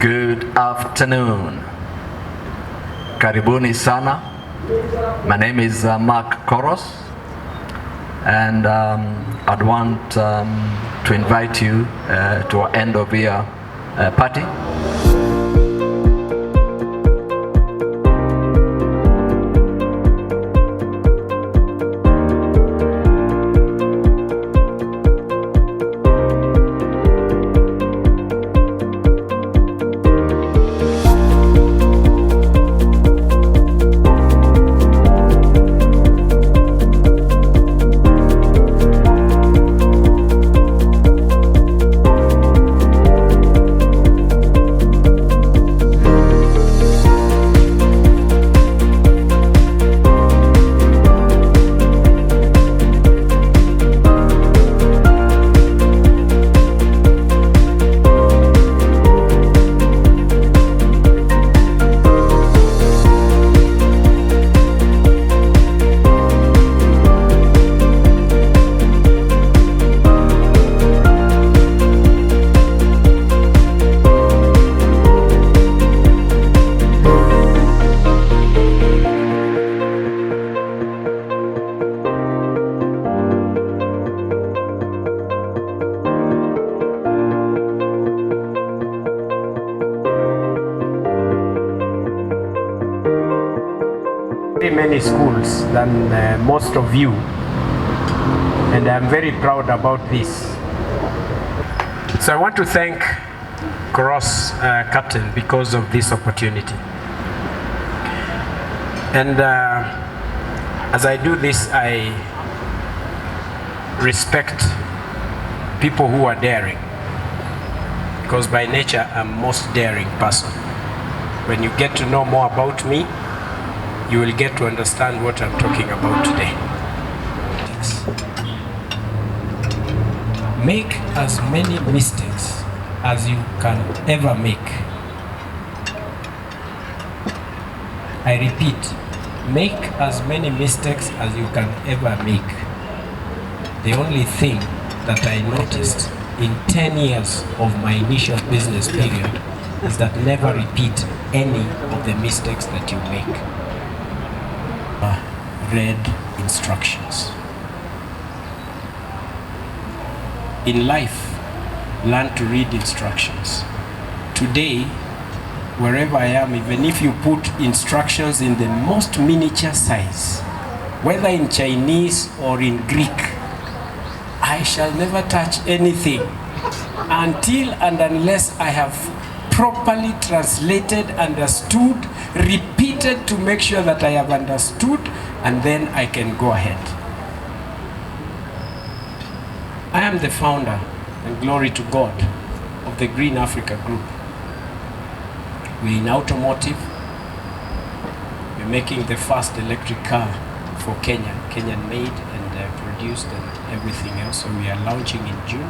Good afternoon. Karibuni sana. My name is Mark Koros, and I'd want to invite you to our end of year party. Many schools than most of you, and I'm very proud about this. So I want to thank Cross Captain because of this opportunity. And as I do this, I respect people who are daring, because by nature I'm most daring person. When you get to know more about me, you will get to understand what I'm talking about today. Make as many mistakes as you can ever make. I repeat, make as many mistakes as you can ever make. The only thing that I noticed in 10 years of my initial business period is that never repeat any of the mistakes that you make. Read instructions. In life, learn to read instructions. Today, wherever I am, even if you put instructions in the most miniature size, whether in Chinese or in Greek, I shall never touch anything until and unless I have properly translated, understood, repeated to make sure that I have understood, and then I can go ahead. I am the founder, and glory to God, of the Green Africa Group. We're in automotive. We're making the first electric car for Kenya, Kenyan made and produced and everything else. So we are launching in June,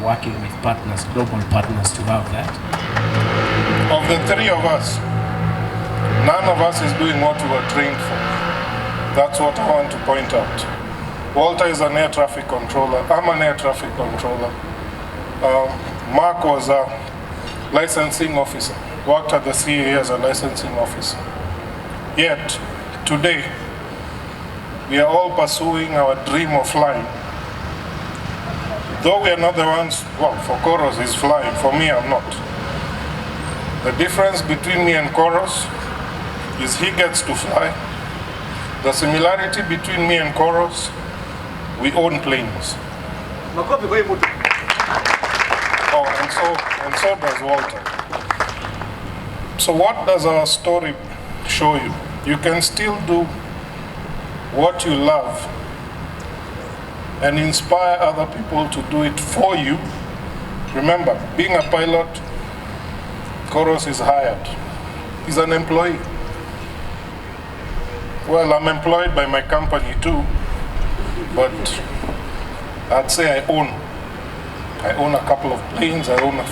working with partners, global partners, to have that. Of the three of us, none of us is doing what we were trained for. That's what I want to point out. Walter is an air traffic controller. I'm an air traffic controller. Mark was a licensing officer, worked at the CAA as a licensing officer. Yet, today, we are all pursuing our dream of flying. Though we are not the ones, well, for Koros he's flying, for me I'm not. The difference between me and Koros is he gets to fly. The similarity between me and Koros, we own planes. Oh, and so does Walter. So what does our story show you? You can still do what you love and inspire other people to do it for you. Remember, being a pilot, Koros is hired. He's an employee. Well, I'm employed by my company too, but I'd say I own a couple of planes, I own a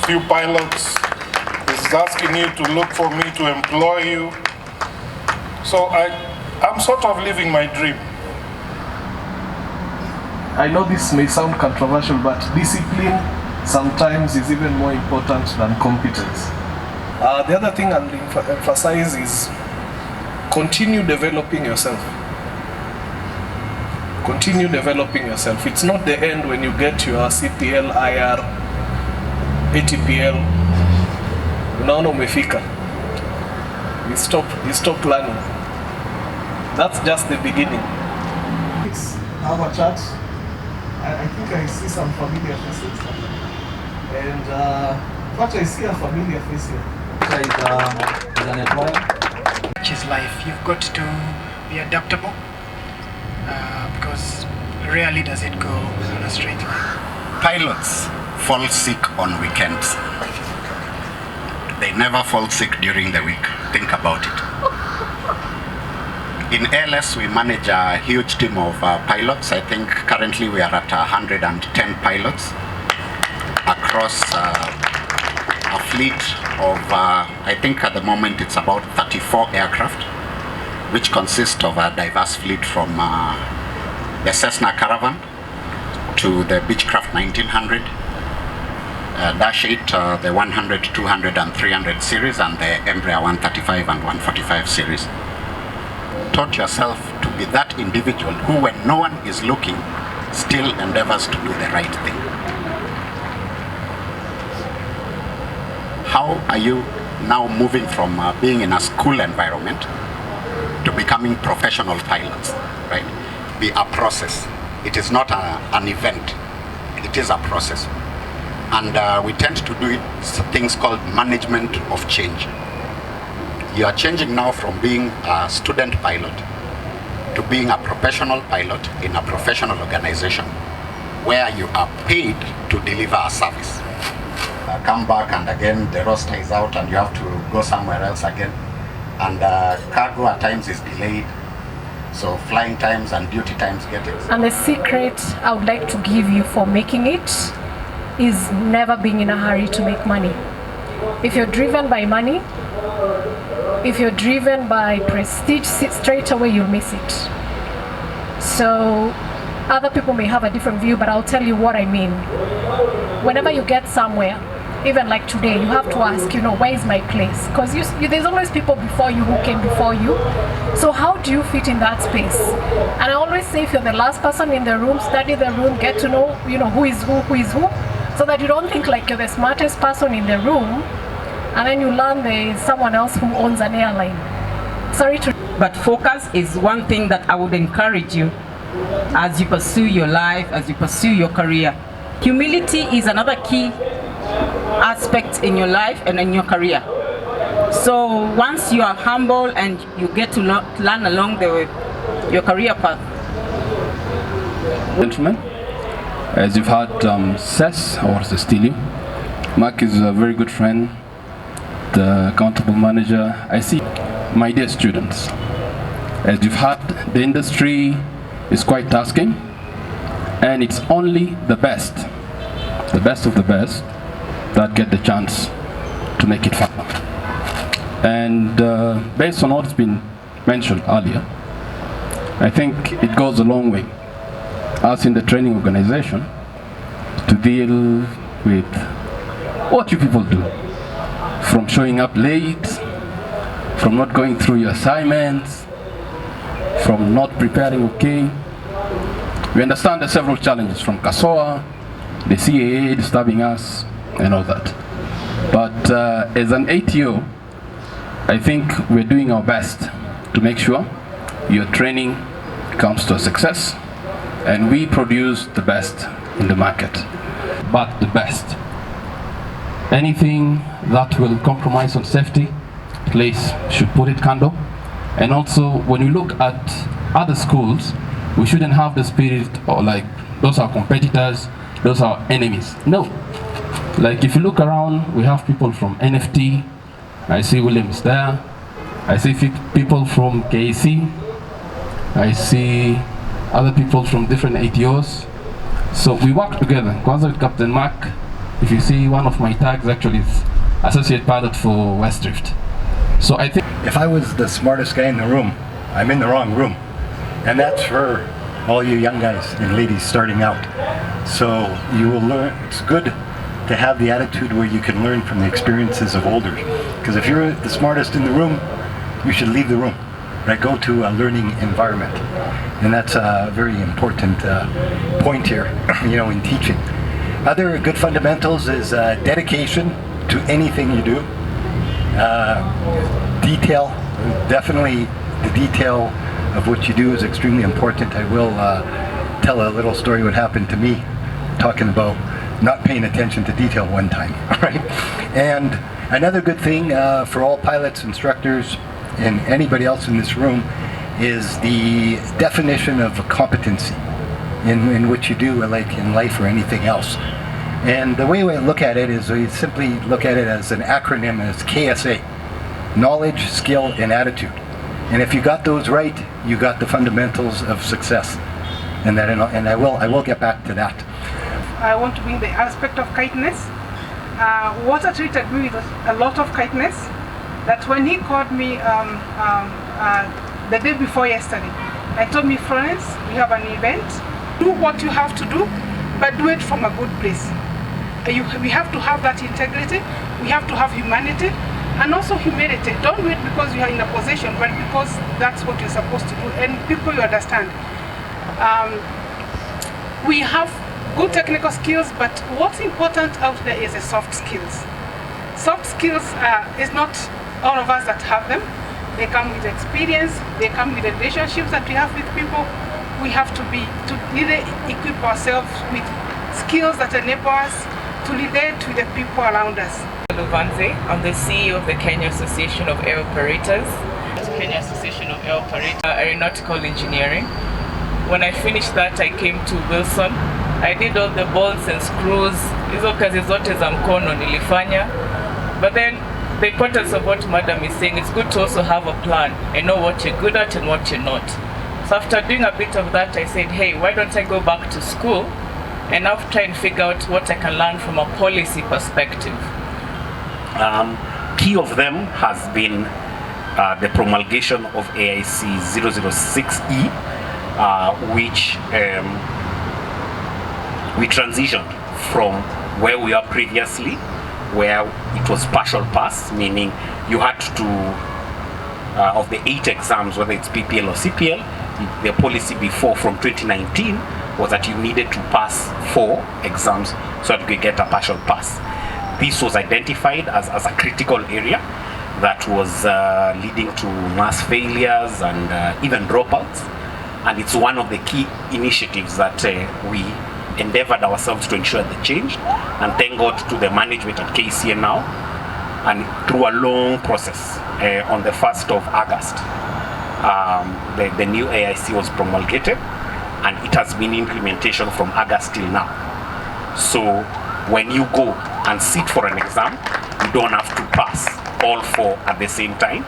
few pilots. He's asking you to look for me to employ you. So I'm sort of living my dream. I know this may sound controversial, but discipline sometimes is even more important than competence. The other thing I'll emphasize is continue developing yourself. Continue developing yourself. It's not the end when you get your CPL, IR, ATPL. Unaona umefika. You stop learning. That's just the beginning. It's our church. I think I see some familiar faces. And what I see a familiar face here. Is an employer. Which is life. You've got to be adaptable because rarely does it go on a straight line. Pilots fall sick on weekends. They never fall sick during the week. Think about it. In ALS, we manage a huge team of pilots. I think currently we are at 110 pilots across a fleet of, I think at the moment it's about 34 aircraft, which consist of a diverse fleet from the Cessna Caravan to the Beechcraft 1900, Dash 8, the 100, 200 and 300 series, and the Embraer 135 and 145 series. Taught yourself to be that individual who, when no one is looking, still endeavors to do the right thing. How are you now moving from being in a school environment to becoming professional pilots, right? Be a process. It is not an event. It is a process. And we tend to do it, things called management of change. You are changing now from being a student pilot to being a professional pilot in a professional organization where you are paid to deliver a service. Come back and again the roster is out and you have to go somewhere else again. And cargo at times is delayed. So flying times and duty times get it. And the secret I would like to give you for making it is never being in a hurry to make money. If you're driven by money, if you're driven by prestige, straight away you'll miss it. So other people may have a different view, but I'll tell you what I mean. Whenever you get somewhere, even like today, you have to ask, where is my place? Because there's always people before you who came before you. So how do you fit in that space? And I always say, if you're the last person in the room, study the room, get to know, who is who, so that you don't think like you're the smartest person in the room, and then you learn there's someone else who owns an airline. Sorry to... But focus is one thing that I would encourage you as you pursue your life, as you pursue your career. Humility is another key aspect in your life and in your career. So once you are humble and you get to learn along your career path. Gentlemen, as you've heard Cess or Cecilia, Mark is a very good friend, the accountable manager. I see, my dear students, as you've heard, the industry is quite tasking, and it's only the best of the best that get the chance to make it fun. And based on what's been mentioned earlier, I think it goes a long way, us in the training organization, to deal with what you people do. From showing up late, from not going through your assignments, from not preparing okay. We understand the several challenges from Soar, the CAA disturbing us, and all that. But as an ATO, I think we're doing our best to make sure your training comes to a success and we produce the best in the market. But the best. Anything that will compromise on safety, please should put it kando. And also, when you look at other schools, we shouldn't have the spirit or like, those are competitors, those are enemies. No. Like if you look around, we have people from NFT, I see Williams there, I see people from KC, I see other people from different ATOs. So we work together. Kwanza with Captain Mark, if you see one of my tags actually is Associate Pilot for West Drift. So I think if I was the smartest guy in the room, I'm in the wrong room. And that's for all you young guys and ladies starting out. So you will learn, it's good to have the attitude where you can learn from the experiences of olders. Because if you're the smartest in the room, you should leave the room, right? Go to a learning environment. And that's a very important point here, in teaching. Other good fundamentals is dedication to anything you do. Detail, definitely the detail of what you do is extremely important. I will tell a little story what happened to me talking about not paying attention to detail one time, right? And another good thing for all pilots, instructors, and anybody else in this room is the definition of competency in what you do, like in life or anything else. And the way we look at it is we simply look at it as an acronym as KSA, knowledge, skill, and attitude. And if you got those right, you got the fundamentals of success. And I will get back to that. I want to bring the aspect of kindness. Walter treated me with a lot of kindness. That when he called me the day before yesterday, I told me, Florence, we have an event. Do what you have to do, but do it from a good place. We have to have that integrity. We have to have humanity and also humility. Don't do it because you are in a position, but because that's what you're supposed to do. And people, you understand. We have good technical skills, but what's important out there is the soft skills. Soft skills is not all of us that have them. They come with experience, they come with the relationships that we have with people. We have to either equip ourselves with skills that enable us to relate to the people around us. I'm the CEO of the Kenya Association of Air Operators. Kenya Association of Air Operators, Aeronautical Engineering. When I finished that, I came to Wilson. I did all the bolts and screws. Hizo kazi zote za mkono nilifanya. But then the importance of what Madam is saying, it's good to also have a plan and know what you're good at and what you're not. So after doing a bit of that, I said, hey, why don't I go back to school and now try and figure out what I can learn from a policy perspective. Key of them has been the promulgation of AIC 006E, which we transitioned from where we were previously, where it was partial pass, meaning you had to, of the 8 exams, whether it's PPL or CPL, the policy before from 2019 was that you needed to pass 4 exams so that you could get a partial pass. This was identified as a critical area that was leading to mass failures and even dropouts. And it's one of the key initiatives that we endeavored ourselves to ensure the change. And thank God to the management at KCA now. And through a long process, on the 1st of August, the new AIC was promulgated, and it has been in implementation from August till now. So when you go and sit for an exam, you don't have to pass all 4 at the same time.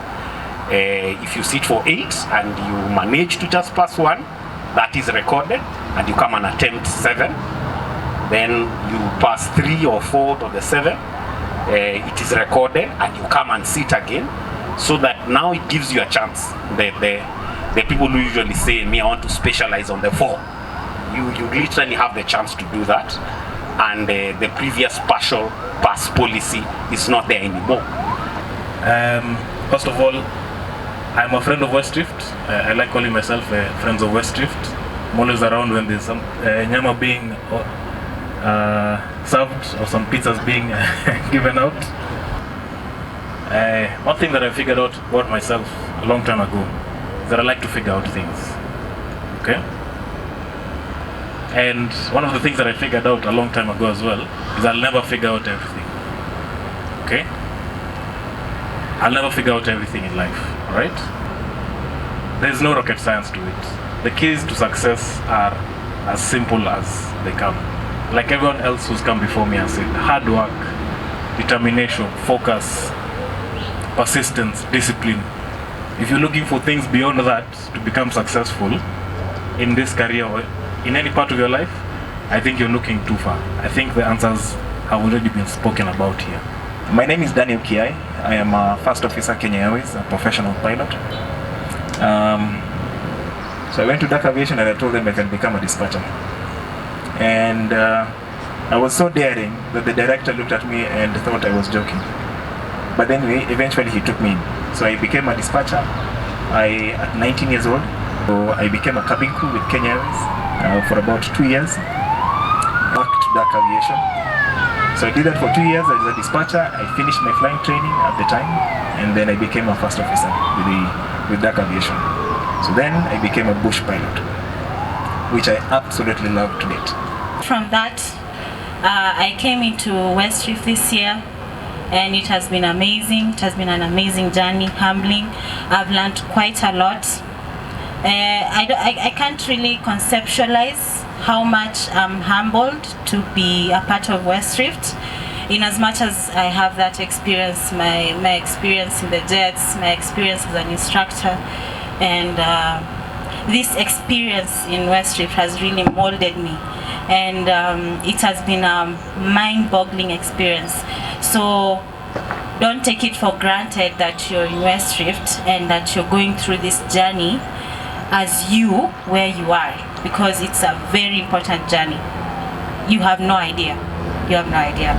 If you sit for 8 and you manage to just pass 1, that is recorded, and you come and attempt 7, then you pass 3 or 4 of the 7, it is recorded, and you come and sit again, so that now it gives you a chance. The people who usually say, me, I want to specialize on the 4, you literally have the chance to do that, and the previous partial pass policy is not there anymore. First of all, I'm a friend of West Rift. I like calling myself friends of West Rift. I'm always around when there's some nyama being served or some pizzas being given out. One thing that I figured out about myself a long time ago is that I like to figure out things. Okay? And one of the things that I figured out a long time ago as well is I'll never figure out everything. Okay? I'll never figure out everything in life, right? There's no rocket science to it. The keys to success are as simple as they come. Like everyone else who's come before me and said, hard work, determination, focus, persistence, discipline. If you're looking for things beyond that to become successful in this career or in any part of your life, I think you're looking too far. I think the answers have already been spoken about here. My name is Daniel Kiai. I am a first officer Kenya Airways, a professional pilot. So I went to Aviation and I told them I can become a dispatcher. And I was so daring that the director looked at me and thought I was joking. But then eventually he took me in. So I became a dispatcher at 19 years old. So I became a cabin crew with Kenya Airways for about 2 years. Back to DAC Aviation. So I did that for 2 years as a dispatcher. I finished my flying training at the time, and then I became a first officer with DAC Aviation. So then I became a bush pilot, which I absolutely love to date. From that, I came into Westrift this year, and it has been amazing. It has been an amazing journey, humbling. I've learned quite a lot. I can't really conceptualize how much I'm humbled to be a part of Westrift. In as much as I have that experience, my experience in the jets, my experience as an instructor, and this experience in Westrift has really molded me, and it has been a mind-boggling experience. So don't take it for granted that you're in Westrift and that you're going through this journey as where you are, because it's a very important journey. You have no idea. You have no idea.